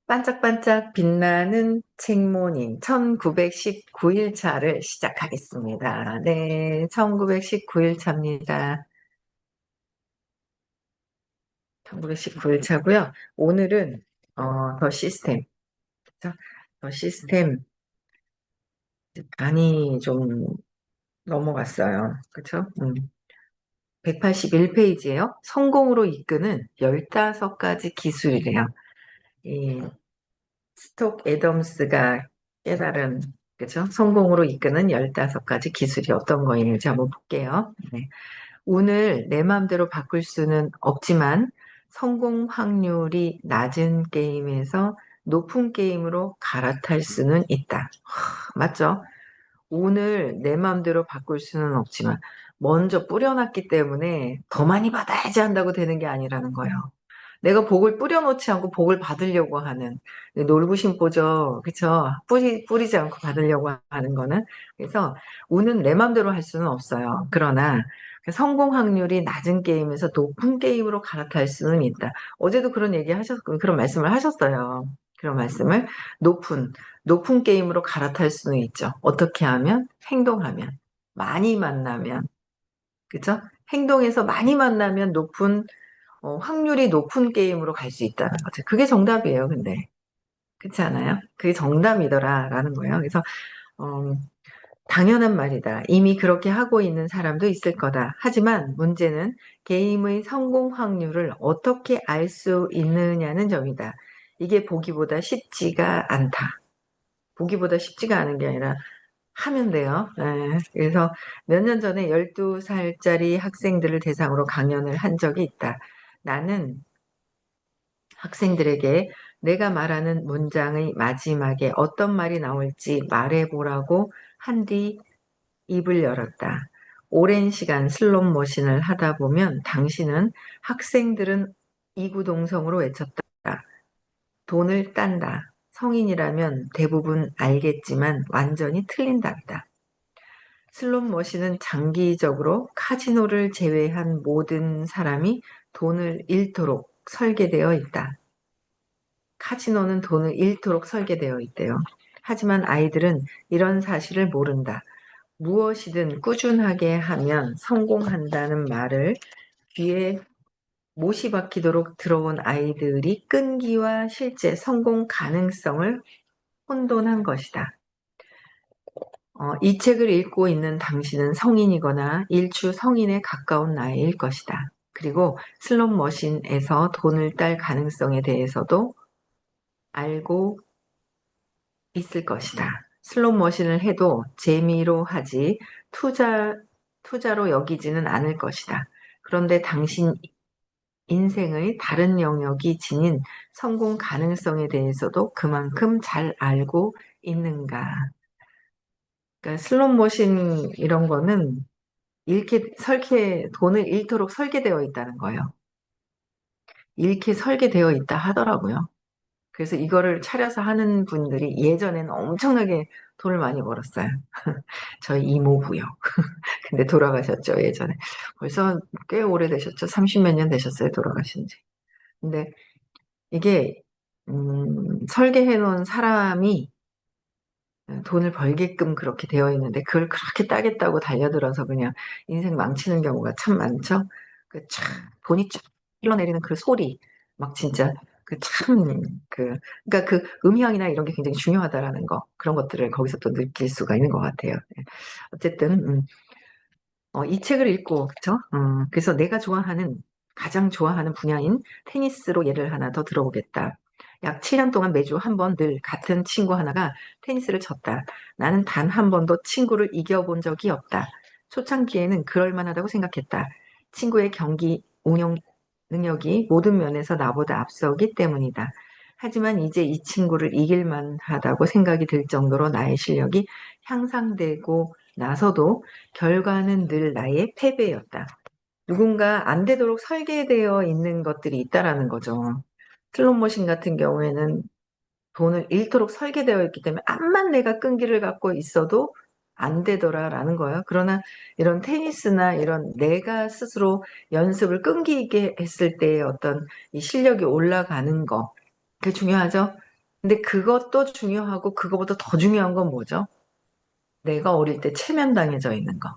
반짝반짝 빛나는 책모닝 1919일차를 시작하겠습니다. 네, 1919일차입니다. 1919일차고요. 오늘은 더 시스템, 그죠? 더 시스템 많이 좀 넘어갔어요. 그쵸? 181페이지예요. 성공으로 이끄는 15가지 기술이래요. 이 스톡 애덤스가 깨달은, 그죠? 성공으로 이끄는 15가지 기술이 어떤 거인지 한번 볼게요. 네. 운을 내 마음대로 바꿀 수는 없지만 성공 확률이 낮은 게임에서 높은 게임으로 갈아탈 수는 있다. 맞죠? 운을 내 마음대로 바꿀 수는 없지만 먼저 뿌려놨기 때문에 더 많이 받아야지 한다고 되는 게 아니라는 거예요. 내가 복을 뿌려놓지 않고 복을 받으려고 하는 놀부심보죠. 그쵸? 뿌리지 않고 받으려고 하는 거는. 그래서 운은 내 맘대로 할 수는 없어요. 그러나 성공 확률이 낮은 게임에서 높은 게임으로 갈아탈 수는 있다. 어제도 그런 말씀을 하셨어요. 그런 말씀을 높은, 높은 게임으로 갈아탈 수는 있죠. 어떻게 하면? 행동하면. 많이 만나면. 그죠? 행동에서 많이 만나면 확률이 높은 게임으로 갈 수 있다는 거죠. 그게 정답이에요, 근데. 그렇지 않아요? 그게 정답이더라라는 거예요. 그래서, 어, 당연한 말이다. 이미 그렇게 하고 있는 사람도 있을 거다. 하지만 문제는 게임의 성공 확률을 어떻게 알 수 있느냐는 점이다. 이게 보기보다 쉽지가 않다. 보기보다 쉽지가 않은 게 아니라 하면 돼요. 예. 그래서 몇 년 전에 12살짜리 학생들을 대상으로 강연을 한 적이 있다. 나는 학생들에게 내가 말하는 문장의 마지막에 어떤 말이 나올지 말해보라고 한 뒤 입을 열었다. 오랜 시간 슬롯 머신을 하다 보면 당신은 학생들은 이구동성으로 외쳤다. 돈을 딴다. 성인이라면 대부분 알겠지만 완전히 틀린답니다. 슬롯 머신은 장기적으로 카지노를 제외한 모든 사람이 돈을 잃도록 설계되어 있다. 카지노는 돈을 잃도록 설계되어 있대요. 하지만 아이들은 이런 사실을 모른다. 무엇이든 꾸준하게 하면 성공한다는 말을 귀에 못이 박히도록 들어온 아이들이 끈기와 실제 성공 가능성을 혼돈한 것이다. 이 책을 읽고 있는 당신은 성인이거나 일추 성인에 가까운 나이일 것이다. 그리고 슬롯 머신에서 돈을 딸 가능성에 대해서도 알고 있을 것이다. 슬롯 머신을 해도 재미로 하지 투자로 여기지는 않을 것이다. 그런데 당신 인생의 다른 영역이 지닌 성공 가능성에 대해서도 그만큼 잘 알고 있는가? 그러니까 슬롯 머신 이런 거는 돈을 잃도록 설계되어 있다는 거예요. 잃게 설계되어 있다 하더라고요. 그래서 이거를 차려서 하는 분들이 예전에는 엄청나게 돈을 많이 벌었어요. 저희 이모부요. 근데 돌아가셨죠, 예전에. 벌써 꽤 오래되셨죠. 30몇 년 되셨어요, 돌아가신 지. 근데 이게, 설계해 놓은 사람이 돈을 벌게끔 그렇게 되어 있는데, 그걸 그렇게 따겠다고 달려들어서 그냥 인생 망치는 경우가 참 많죠. 돈이 쫙 흘러내리는 그 소리, 막 진짜, 그 참, 그러니까 그 음향이나 이런 게 굉장히 중요하다라는 거, 그런 것들을 거기서 또 느낄 수가 있는 것 같아요. 네. 어쨌든, 이 책을 읽고, 그쵸? 그래서 가장 좋아하는 분야인 테니스로 예를 하나 더 들어보겠다. 약 7년 동안 매주 한 번 늘 같은 친구 하나가 테니스를 쳤다. 나는 단 한 번도 친구를 이겨본 적이 없다. 초창기에는 그럴 만하다고 생각했다. 친구의 경기 운영 능력이 모든 면에서 나보다 앞서기 때문이다. 하지만 이제 이 친구를 이길 만하다고 생각이 들 정도로 나의 실력이 향상되고 나서도 결과는 늘 나의 패배였다. 누군가 안 되도록 설계되어 있는 것들이 있다라는 거죠. 슬롯머신 같은 경우에는 돈을 잃도록 설계되어 있기 때문에 암만 내가 끈기를 갖고 있어도 안 되더라라는 거예요. 그러나 이런 테니스나 이런 내가 스스로 연습을 끈기 있게 했을 때의 어떤 이 실력이 올라가는 거, 그게 중요하죠. 근데 그것도 중요하고 그거보다 더 중요한 건 뭐죠? 내가 어릴 때 체면당해져 있는 거.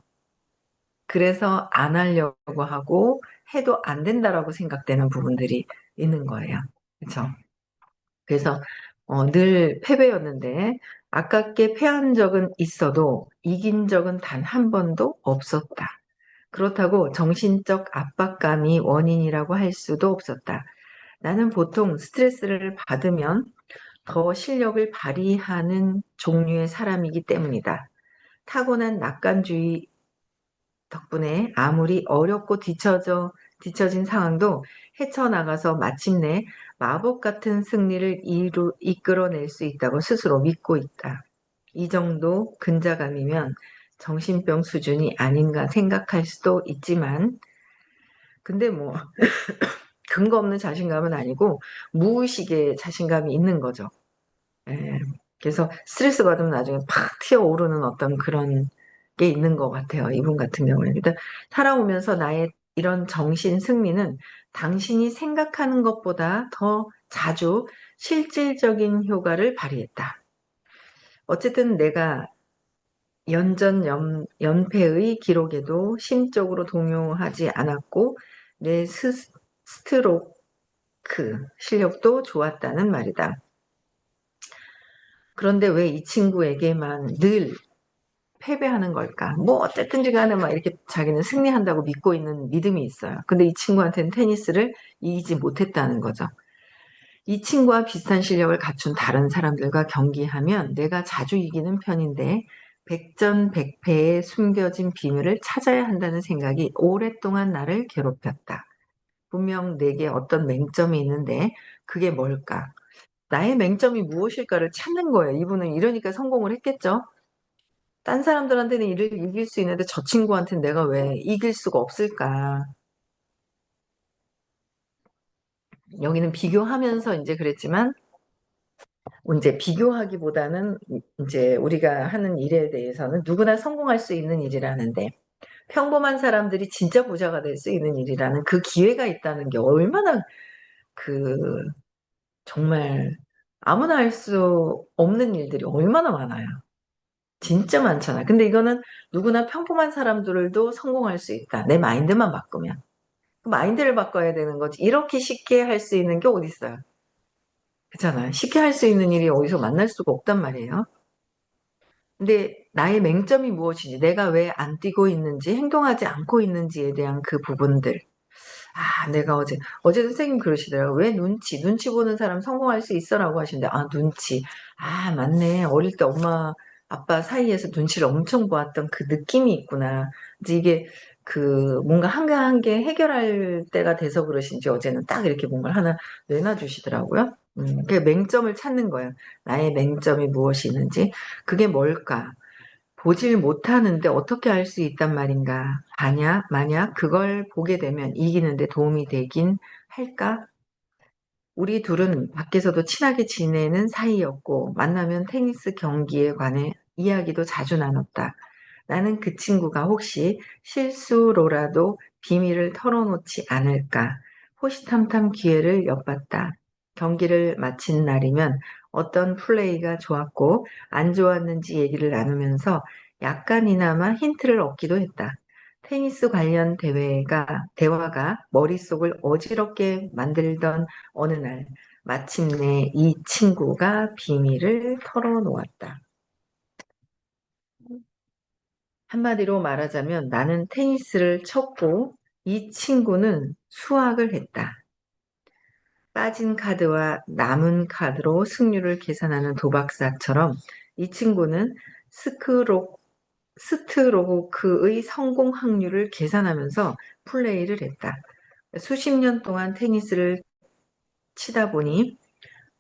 그래서 안 하려고 하고 해도 안 된다라고 생각되는 부분들이 있는 거예요. 그렇죠? 그래서 늘 패배였는데 아깝게 패한 적은 있어도 이긴 적은 단 한 번도 없었다. 그렇다고 정신적 압박감이 원인이라고 할 수도 없었다. 나는 보통 스트레스를 받으면 더 실력을 발휘하는 종류의 사람이기 때문이다. 타고난 낙관주의 덕분에 아무리 어렵고 뒤처진 상황도 헤쳐나가서 마침내 마법 같은 승리를 이끌어낼 수 있다고 스스로 믿고 있다. 이 정도 근자감이면 정신병 수준이 아닌가 생각할 수도 있지만, 근데 뭐, 근거 없는 자신감은 아니고, 무의식의 자신감이 있는 거죠. 예. 그래서 스트레스 받으면 나중에 팍 튀어오르는 어떤 그런 게 있는 것 같아요. 이분 같은 경우에는. 일단 살아오면서 나의 이런 정신 승리는 당신이 생각하는 것보다 더 자주 실질적인 효과를 발휘했다. 어쨌든 내가 연패의 기록에도 심적으로 동요하지 않았고 내 스트로크 실력도 좋았다는 말이다. 그런데 왜 이 친구에게만 늘 패배하는 걸까? 뭐 어쨌든지 간에 막 이렇게 자기는 승리한다고 믿고 있는 믿음이 있어요. 근데 이 친구한테는 테니스를 이기지 못했다는 거죠. 이 친구와 비슷한 실력을 갖춘 다른 사람들과 경기하면 내가 자주 이기는 편인데 백전백패의 숨겨진 비밀을 찾아야 한다는 생각이 오랫동안 나를 괴롭혔다. 분명 내게 어떤 맹점이 있는데 그게 뭘까? 나의 맹점이 무엇일까를 찾는 거예요. 이분은 이러니까 성공을 했겠죠. 딴 사람들한테는 이를 이길 수 있는데 저 친구한테는 내가 왜 이길 수가 없을까? 여기는 비교하면서 이제 그랬지만, 이제 비교하기보다는 이제 우리가 하는 일에 대해서는 누구나 성공할 수 있는 일이라는데, 평범한 사람들이 진짜 부자가 될 수 있는 일이라는 그 기회가 있다는 게 얼마나 그, 정말 아무나 할 수 없는 일들이 얼마나 많아요. 진짜 많잖아. 근데 이거는 누구나 평범한 사람들도 성공할 수 있다. 내 마인드만 바꾸면. 그 마인드를 바꿔야 되는 거지. 이렇게 쉽게 할 수 있는 게 어디 있어요? 그렇잖아요. 쉽게 할 수 있는 일이 어디서 만날 수가 없단 말이에요. 근데 나의 맹점이 무엇인지, 내가 왜 안 뛰고 있는지, 행동하지 않고 있는지에 대한 그 부분들. 아, 내가 어제 선생님 그러시더라고요. 왜 눈치 보는 사람 성공할 수 있어라고 하시는데, 아, 눈치. 아, 맞네. 어릴 때 엄마, 아빠 사이에서 눈치를 엄청 보았던 그 느낌이 있구나. 이제 이게 뭔가 한가한게 해결할 때가 돼서 그러신지 어제는 딱 이렇게 뭔가를 하나 내놔주시더라고요. 그 맹점을 찾는 거예요. 나의 맹점이 무엇이 있는지. 그게 뭘까? 보질 못하는데 어떻게 알 수 있단 말인가? 만약 그걸 보게 되면 이기는데 도움이 되긴 할까? 우리 둘은 밖에서도 친하게 지내는 사이였고, 만나면 테니스 경기에 관해 이야기도 자주 나눴다. 나는 그 친구가 혹시 실수로라도 비밀을 털어놓지 않을까? 호시탐탐 기회를 엿봤다. 경기를 마친 날이면 어떤 플레이가 좋았고 안 좋았는지 얘기를 나누면서 약간이나마 힌트를 얻기도 했다. 테니스 관련 대화가 머릿속을 어지럽게 만들던 어느 날, 마침내 이 친구가 비밀을 털어놓았다. 한마디로 말하자면 나는 테니스를 쳤고 이 친구는 수학을 했다. 빠진 카드와 남은 카드로 승률을 계산하는 도박사처럼 이 친구는 스크로, 스트로크의 성공 확률을 계산하면서 플레이를 했다. 수십 년 동안 테니스를 치다 보니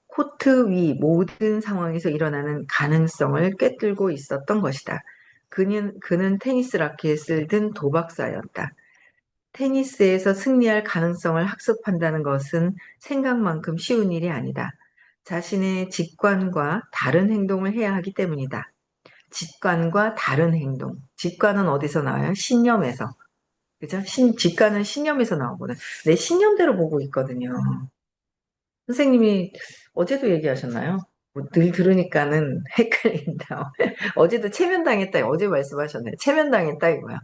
코트 위 모든 상황에서 일어나는 가능성을 꿰뚫고 있었던 것이다. 그는 테니스 라켓을 든 도박사였다. 테니스에서 승리할 가능성을 학습한다는 것은 생각만큼 쉬운 일이 아니다. 자신의 직관과 다른 행동을 해야 하기 때문이다. 직관과 다른 행동. 직관은 어디서 나와요? 신념에서. 그죠? 직관은 신념에서 나오거든. 내 신념대로 보고 있거든요. 선생님이 어제도 얘기하셨나요? 뭐늘 들으니까는 헷갈린다. 어제도 체면당했다. 어제 말씀하셨네. 체면당했다 이거야.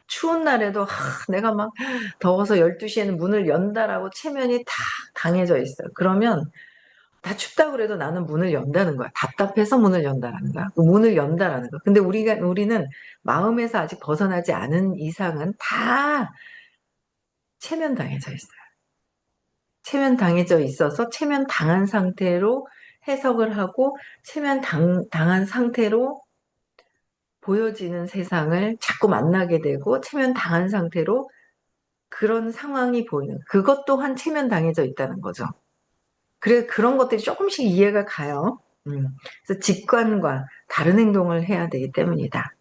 추운 날에도 내가 막 더워서 12시에는 문을 연다라고 체면이 다 당해져 있어요. 그러면 다 춥다 그래도 나는 문을 연다는 거야. 답답해서 문을 연다라는 거야. 그 문을 연다라는 거야. 근데 우리는 마음에서 아직 벗어나지 않은 이상은 다 체면당해져 있어요. 체면당해져 있어서 체면당한 상태로 해석을 하고 당한 상태로 보여지는 세상을 자꾸 만나게 되고 체면당한 상태로 그런 상황이 보이는 그것 또한 체면당해져 있다는 거죠. 그래 그런 것들이 조금씩 이해가 가요. 그래서 직관과 다른 행동을 해야 되기 때문이다.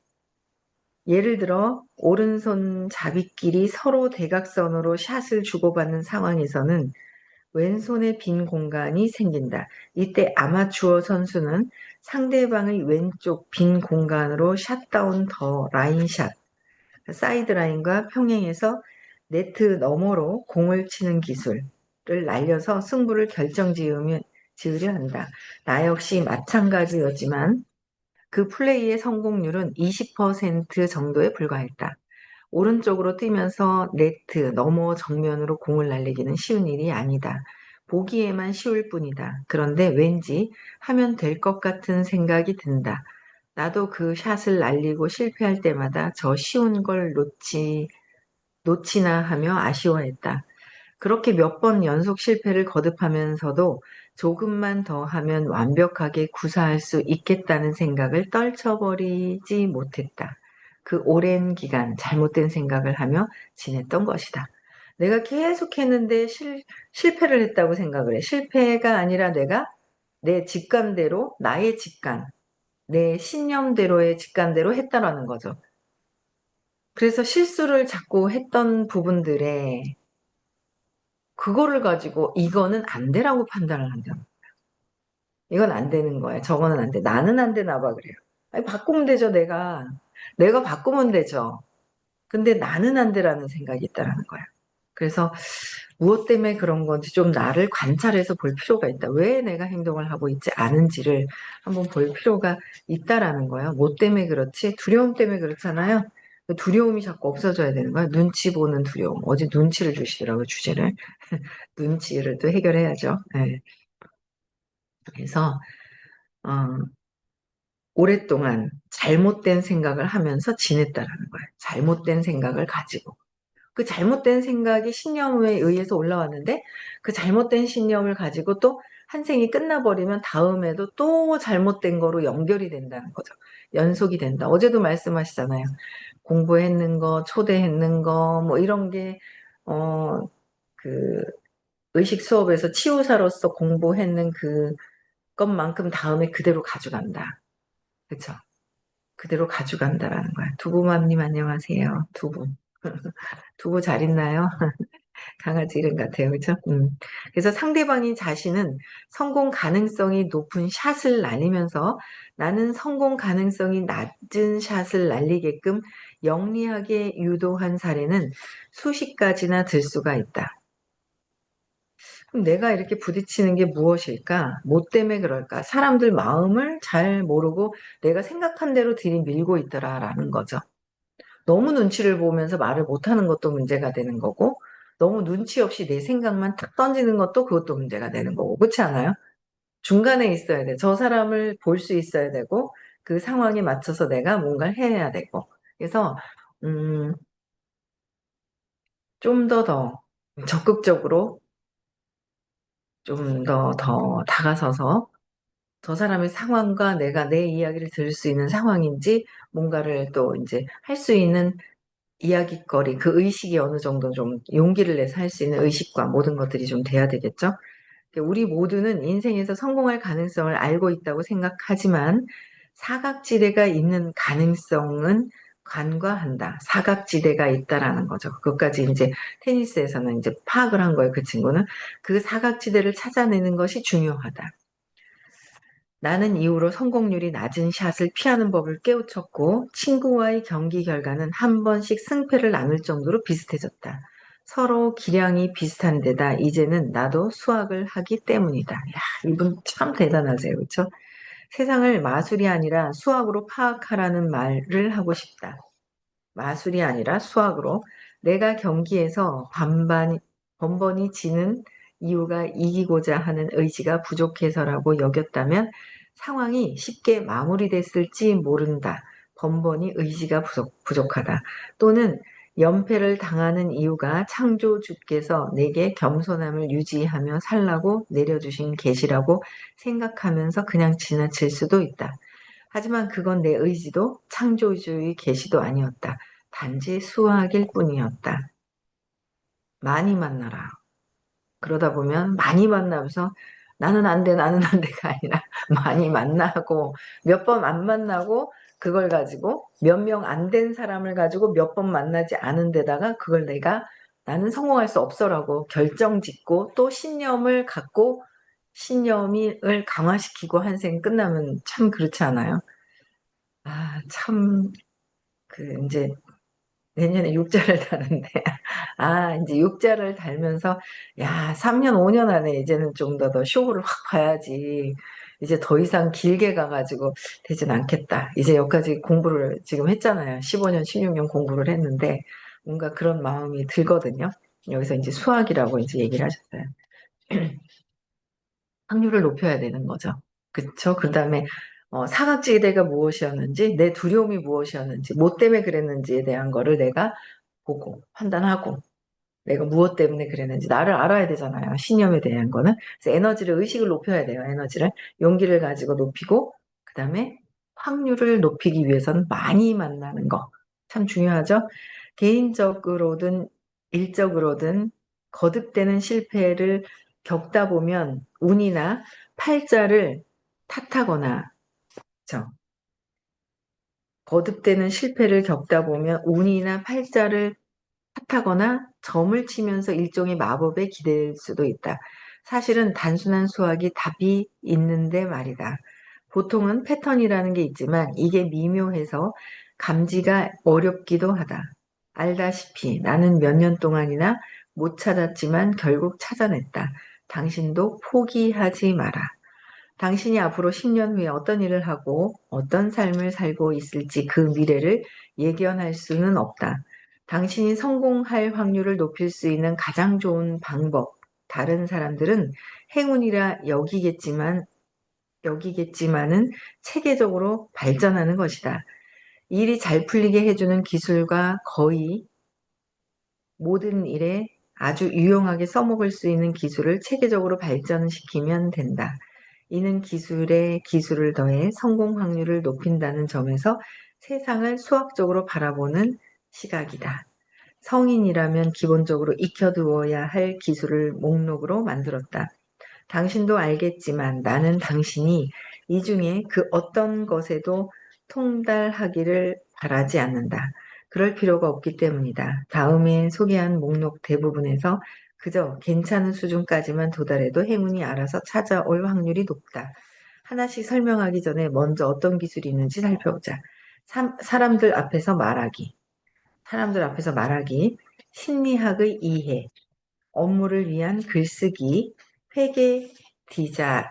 예를 들어 오른손 잡이끼리 서로 대각선으로 샷을 주고받는 상황에서는 왼손에 빈 공간이 생긴다. 이때 아마추어 선수는 상대방의 왼쪽 빈 공간으로 샷다운 더 라인샷, 사이드라인과 평행해서 네트 너머로 공을 치는 기술을 날려서 승부를 지으려 한다. 나 역시 마찬가지였지만 그 플레이의 성공률은 20% 정도에 불과했다. 오른쪽으로 뛰면서 네트 너머 정면으로 공을 날리기는 쉬운 일이 아니다. 보기에만 쉬울 뿐이다. 그런데 왠지 하면 될 것 같은 생각이 든다. 나도 그 샷을 날리고 실패할 때마다 저 쉬운 걸 놓치나 하며 아쉬워했다. 그렇게 몇 번 연속 실패를 거듭하면서도 조금만 더 하면 완벽하게 구사할 수 있겠다는 생각을 떨쳐버리지 못했다. 그 오랜 기간 잘못된 생각을 하며 지냈던 것이다. 내가 계속 했는데 실패를 했다고 생각을 해. 실패가 아니라 내가 내 직감대로, 나의 직감, 내 신념대로의 직감대로 했다라는 거죠. 그래서 실수를 자꾸 했던 부분들에 그거를 가지고 이거는 안 되라고 판단을 한다. 이건 안 되는 거야. 저거는 안 돼. 나는 안 되나 봐 그래요. 아니, 바꾸면 되죠, 내가. 내가 바꾸면 되죠. 근데 나는 안 되라는 생각이 있다라는 거야. 그래서 무엇 때문에 그런 건지 좀 나를 관찰해서 볼 필요가 있다. 왜 내가 행동을 하고 있지 않은지를 한번 볼 필요가 있다라는 거예요. 뭐 때문에 그렇지? 두려움 때문에 그렇잖아요. 그 두려움이 자꾸 없어져야 되는 거야. 눈치 보는 두려움. 어제 눈치를 주시더라고요, 주제를. 눈치를 또 해결해야죠. 네. 그래서 어, 오랫동안 잘못된 생각을 하면서 지냈다라는 거예요. 잘못된 생각을 가지고. 그 잘못된 생각이 신념에 의해서 올라왔는데 그 잘못된 신념을 가지고 또 한 생이 끝나버리면 다음에도 또 잘못된 거로 연결이 된다는 거죠. 연속이 된다. 어제도 말씀하시잖아요. 공부했는 거, 초대했는 거, 뭐 이런 게, 그, 의식 수업에서 치유사로서 공부했는 그것만큼 다음에 그대로 가져간다. 그쵸? 그대로 가져간다라는 거야. 두부맘님 안녕하세요. 두부. 두부 잘 있나요? 강아지 이름 같아요. 그죠? 그래서 상대방이 자신은 성공 가능성이 높은 샷을 날리면서 나는 성공 가능성이 낮은 샷을 날리게끔 영리하게 유도한 사례는 수십 가지나 들 수가 있다. 그럼 내가 이렇게 부딪히는 게 무엇일까? 뭐 때문에 그럴까? 사람들 마음을 잘 모르고 내가 생각한 대로 들이밀고 있더라라는 거죠. 너무 눈치를 보면서 말을 못하는 것도 문제가 되는 거고, 너무 눈치 없이 내 생각만 탁 던지는 것도 그것도 문제가 되는 거고, 그렇지 않아요? 중간에 있어야 돼. 저 사람을 볼 수 있어야 되고, 그 상황에 맞춰서 내가 뭔가를 해야 되고. 그래서, 음, 좀 더 적극적으로, 좀 더 다가서서, 저 사람의 상황과 내가 내 이야기를 들을 수 있는 상황인지, 뭔가를 또 이제 할 수 있는 이야깃거리, 그 의식이 어느 정도 좀 용기를 내서 할 수 있는 의식과 모든 것들이 좀 돼야 되겠죠? 우리 모두는 인생에서 성공할 가능성을 알고 있다고 생각하지만 사각지대가 있는 가능성은 간과한다. 사각지대가 있다라는 거죠. 그것까지 이제 테니스에서는 이제 파악을 한 거예요. 그 친구는. 그 사각지대를 찾아내는 것이 중요하다. 나는 이후로 성공률이 낮은 샷을 피하는 법을 깨우쳤고 친구와의 경기 결과는 한 번씩 승패를 나눌 정도로 비슷해졌다. 서로 기량이 비슷한 데다 이제는 나도 수학을 하기 때문이다. 야, 이분 참 대단하세요. 그렇죠? 세상을 마술이 아니라 수학으로 파악하라는 말을 하고 싶다. 마술이 아니라 수학으로 내가 경기에서 번번이 지는 이유가 이기고자 하는 의지가 부족해서라고 여겼다면 상황이 쉽게 마무리됐을지 모른다. 번번이 의지가 부족하다. 또는 연패를 당하는 이유가 창조주께서 내게 겸손함을 유지하며 살라고 내려주신 계시라고 생각하면서 그냥 지나칠 수도 있다. 하지만 그건 내 의지도 창조주의 계시도 아니었다. 단지 수학일 뿐이었다. 많이 만나라. 그러다 보면 많이 만나면서 나는 안 돼, 나는 안 돼가 아니라 많이 만나고 몇 번 안 만나고 그걸 가지고 몇 명 안 된 사람을 가지고 몇 번 만나지 않은 데다가 그걸 내가 나는 성공할 수 없어라고 결정 짓고 또 신념을 갖고 신념을 강화시키고 한 생 끝나면 참 그렇지 않아요? 아, 참, 이제 내년에 육자를 다는데, 아, 이제 육자를 달면서, 야, 3년, 5년 안에 이제는 좀 더 쇼를 확 봐야지. 이제 더 이상 길게 가가지고 되진 않겠다. 이제 여기까지 공부를 지금 했잖아요. 15년, 16년 공부를 했는데, 뭔가 그런 마음이 들거든요. 여기서 이제 수학이라고 이제 얘기를 하셨어요. 확률을 높여야 되는 거죠. 그쵸? 그 다음에 사각지대가 무엇이었는지, 내 두려움이 무엇이었는지, 뭐 때문에 그랬는지에 대한 거를 내가 보고 판단하고 내가 무엇 때문에 그랬는지 나를 알아야 되잖아요. 신념에 대한 거는. 그래서 에너지를, 의식을 높여야 돼요. 에너지를. 용기를 가지고 높이고 그 다음에 확률을 높이기 위해서는 많이 만나는 거. 참 중요하죠. 개인적으로든 일적으로든 거듭되는 실패를 겪다 보면 운이나 팔자를 탓하거나 그쵸? 거듭되는 실패를 겪다 보면 운이나 팔자를 탓하거나 점을 치면서 일종의 마법에 기댈 수도 있다. 사실은 단순한 수학이 답이 있는데 말이다. 보통은 패턴이라는 게 있지만 이게 미묘해서 감지가 어렵기도 하다. 알다시피 나는 몇 년 동안이나 못 찾았지만 결국 찾아냈다. 당신도 포기하지 마라. 당신이 앞으로 10년 후에 어떤 일을 하고 어떤 삶을 살고 있을지 그 미래를 예견할 수는 없다. 당신이 성공할 확률을 높일 수 있는 가장 좋은 방법, 다른 사람들은 행운이라 여기겠지만은 체계적으로 발전하는 것이다. 일이 잘 풀리게 해주는 기술과 거의 모든 일에 아주 유용하게 써먹을 수 있는 기술을 체계적으로 발전시키면 된다. 이는 기술에 기술을 더해 성공 확률을 높인다는 점에서 세상을 수학적으로 바라보는 시각이다. 성인이라면 기본적으로 익혀두어야 할 기술을 목록으로 만들었다. 당신도 알겠지만 나는 당신이 이 중에 그 어떤 것에도 통달하기를 바라지 않는다. 그럴 필요가 없기 때문이다. 다음에 소개한 목록 대부분에서 그저 괜찮은 수준까지만 도달해도 행운이 알아서 찾아올 확률이 높다. 하나씩 설명하기 전에 먼저 어떤 기술이 있는지 살펴보자. 사람들 앞에서 말하기. 사람들 앞에서 말하기. 심리학의 이해. 업무를 위한 글쓰기, 회계 디자인,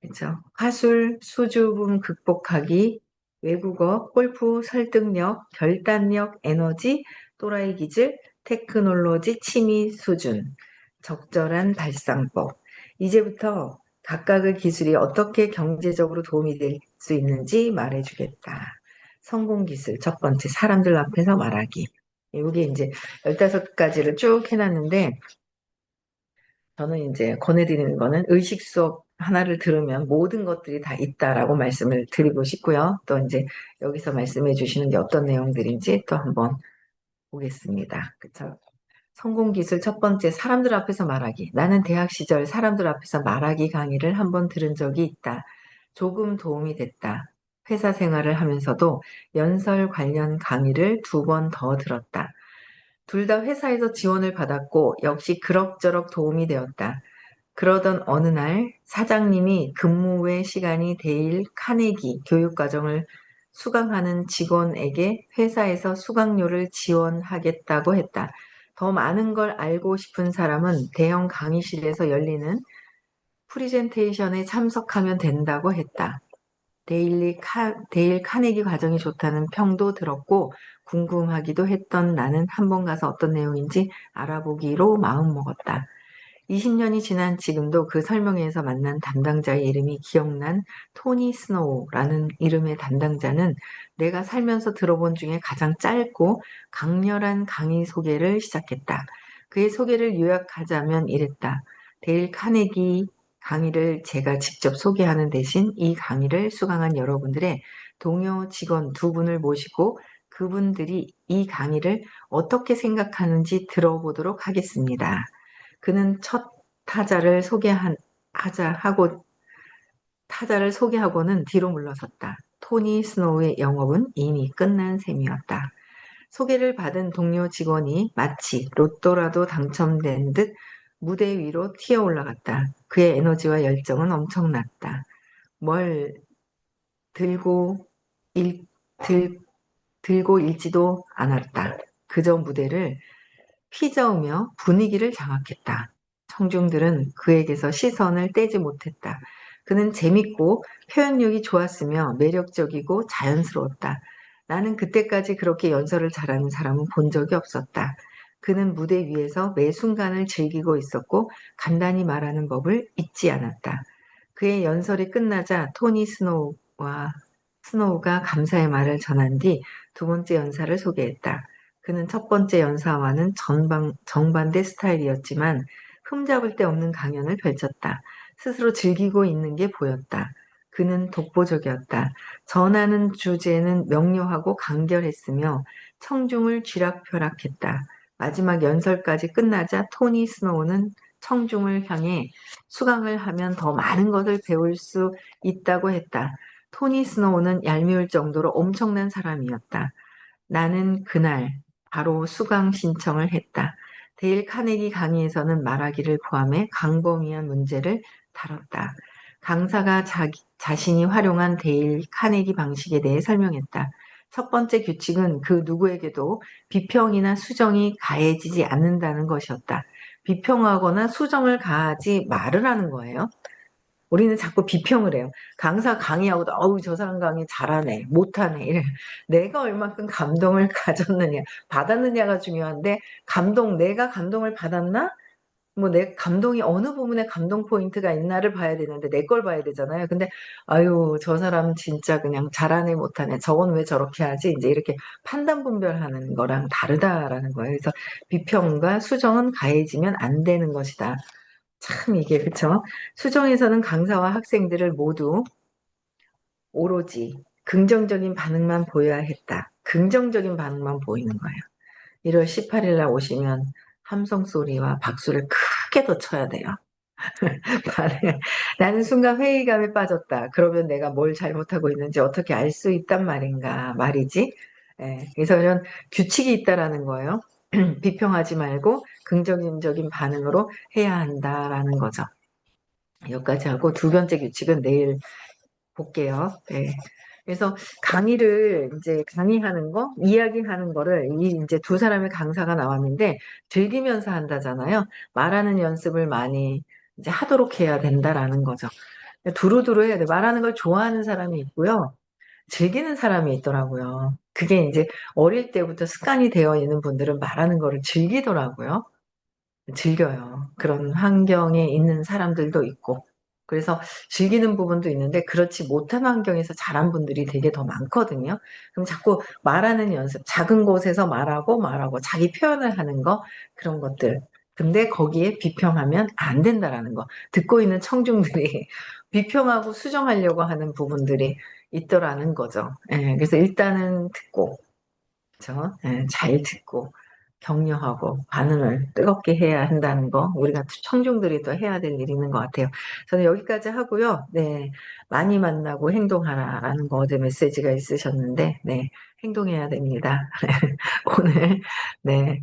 그렇죠? 화술, 수줍음 극복하기, 외국어, 골프 설득력, 결단력, 에너지, 또라이 기질, 테크놀로지 취미 수준, 적절한 발상법. 이제부터 각각의 기술이 어떻게 경제적으로 도움이 될 수 있는지 말해주겠다. 성공 기술, 첫 번째, 사람들 앞에서 말하기. 여기 이제 15가지를 쭉 해놨는데, 저는 이제 권해드리는 거는 의식 수업 하나를 들으면 모든 것들이 다 있다라고 말씀을 드리고 싶고요. 또 이제 여기서 말씀해 주시는 게 어떤 내용들인지 또 한번 보겠습니다. 그쵸? 성공 기술 첫 번째, 사람들 앞에서 말하기. 나는 대학 시절 사람들 앞에서 말하기 강의를 한번 들은 적이 있다. 조금 도움이 됐다. 회사 생활을 하면서도 연설 관련 강의를 2번 더 들었다. 둘 다 회사에서 지원을 받았고 역시 그럭저럭 도움이 되었다. 그러던 어느 날 사장님이 근무 외 시간이 데일 카네기 교육과정을 수강하는 직원에게 회사에서 수강료를 지원하겠다고 했다. 더 많은 걸 알고 싶은 사람은 대형 강의실에서 열리는 프리젠테이션에 참석하면 된다고 했다. 데일 카네기 과정이 좋다는 평도 들었고 궁금하기도 했던 나는 한번 가서 어떤 내용인지 알아보기로 마음먹었다. 20년이 지난 지금도 그 설명회에서 만난 담당자의 이름이 기억난 토니 스노우라는 이름의 담당자는 내가 살면서 들어본 중에 가장 짧고 강렬한 강의 소개를 시작했다. 그의 소개를 요약하자면 이랬다. 데일 카네기 강의를 제가 직접 소개하는 대신 이 강의를 수강한 여러분들의 동료 직원 두 분을 모시고 그분들이 이 강의를 어떻게 생각하는지 들어보도록 하겠습니다. 그는 첫 타자를 타자를 소개하고는 뒤로 물러섰다. 토니 스노우의 영업은 이미 끝난 셈이었다. 소개를 받은 동료 직원이 마치 로또라도 당첨된 듯 무대 위로 튀어 올라갔다. 그의 에너지와 열정은 엄청났다. 뭘 들고 일, 들, 들고 일지도 않았다. 그저 무대를 휘저으며 분위기를 장악했다. 청중들은 그에게서 시선을 떼지 못했다. 그는 재밌고 표현력이 좋았으며 매력적이고 자연스러웠다. 나는 그때까지 그렇게 연설을 잘하는 사람은 본 적이 없었다. 그는 무대 위에서 매 순간을 즐기고 있었고 간단히 말하는 법을 잊지 않았다. 그의 연설이 끝나자 토니 스노우가 감사의 말을 전한 뒤 두 번째 연사를 소개했다. 그는 첫 번째 연사와는 정반대 스타일이었지만 흠잡을 데 없는 강연을 펼쳤다. 스스로 즐기고 있는 게 보였다. 그는 독보적이었다. 전하는 주제는 명료하고 간결했으며 청중을 쥐락펴락했다. 마지막 연설까지 끝나자 토니 스노우는 청중을 향해 수강을 하면 더 많은 것을 배울 수 있다고 했다. 토니 스노우는 얄미울 정도로 엄청난 사람이었다. 나는 그날 바로 수강 신청을 했다. 데일 카네기 강의에서는 말하기를 포함해 광범위한 문제를 다뤘다. 강사가 자신이 활용한 데일 카네기 방식에 대해 설명했다. 첫 번째 규칙은 그 누구에게도 비평이나 수정이 가해지지 않는다는 것이었다. 비평하거나 수정을 가하지 말을 하는 거예요. 우리는 자꾸 비평을 해요. 강사 강의하고도 어우 저 사람 강의 잘하네, 못하네 이래. 내가 얼만큼 감동을 가졌느냐, 받았느냐가 중요한데 내가 감동을 받았나? 뭐 내 감동이 어느 부분에 감동 포인트가 있나를 봐야 되는데 내 걸 봐야 되잖아요. 근데 아유 저 사람 진짜 그냥 잘하네 못하네 저건 왜 저렇게 하지 이제 이렇게 판단 분별하는 거랑 다르다라는 거예요. 그래서 비평과 수정은 가해지면 안 되는 것이다. 참 이게 그쵸? 수정에서는 강사와 학생들을 모두 오로지 긍정적인 반응만 보여야 했다. 긍정적인 반응만 보이는 거예요. 1월 18일 날 오시면 함성 소리와 박수를 크게 더 쳐야 돼요. 나는 순간 회의감에 빠졌다. 그러면 내가 뭘 잘못하고 있는지 어떻게 알 수 있단 말인가 말이지. 예, 그래서 이런 규칙이 있다라는 거예요. 비평하지 말고 긍정적인 반응으로 해야 한다라는 거죠. 여기까지 하고 두 번째 규칙은 내일 볼게요. 네. 그래서 강의를 이제 강의하는 거, 이야기하는 거를 이제 두 사람의 강사가 나왔는데 즐기면서 한다잖아요. 말하는 연습을 많이 이제 하도록 해야 된다라는 거죠. 두루두루 해야 돼. 말하는 걸 좋아하는 사람이 있고요. 즐기는 사람이 있더라고요. 그게 이제 어릴 때부터 습관이 되어 있는 분들은 말하는 거를 즐기더라고요. 즐겨요. 그런 환경에 있는 사람들도 있고. 그래서 즐기는 부분도 있는데 그렇지 못한 환경에서 자란 분들이 되게 더 많거든요. 그럼 자꾸 말하는 연습, 작은 곳에서 말하고 자기 표현을 하는 거 그런 것들. 근데 거기에 비평하면 안 된다라는 거. 듣고 있는 청중들이 비평하고 수정하려고 하는 부분들이 있더라는 거죠. 예, 그래서 일단은 듣고 그쵸? 예, 잘 듣고 격려하고 반응을 뜨겁게 해야 한다는 거 우리가 청중들이 또 해야 될 일이 있는 것 같아요. 저는 여기까지 하고요. 네, 많이 만나고 행동하라라는 거 어제 메시지가 있으셨는데 네, 행동해야 됩니다. 오늘, 네,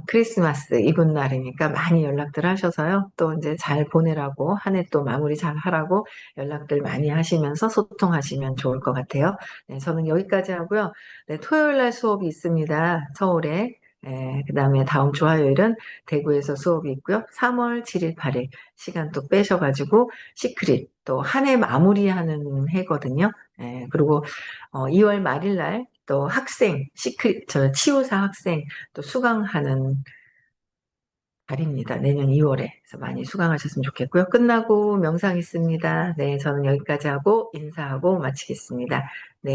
크리스마스 이브 날이니까 많이 연락들 하셔서요. 또 이제 잘 보내라고, 한 해 또 마무리 잘 하라고 연락들 많이 하시면서 소통하시면 좋을 것 같아요. 네, 저는 여기까지 하고요. 네, 토요일 날 수업이 있습니다. 서울에. 네, 그 다음에 다음 주 화요일은 대구에서 수업이 있고요. 3월 7일, 8일 시간 또 빼셔가지고 시크릿 또 한 해 마무리하는 해거든요. 네, 그리고 2월 말일 날 또 학생, 치유사 학생 또 수강하는 달입니다. 내년 2월에. 그래서 많이 수강하셨으면 좋겠고요. 끝나고 명상 있습니다. 네, 저는 여기까지 하고 인사하고 마치겠습니다. 네.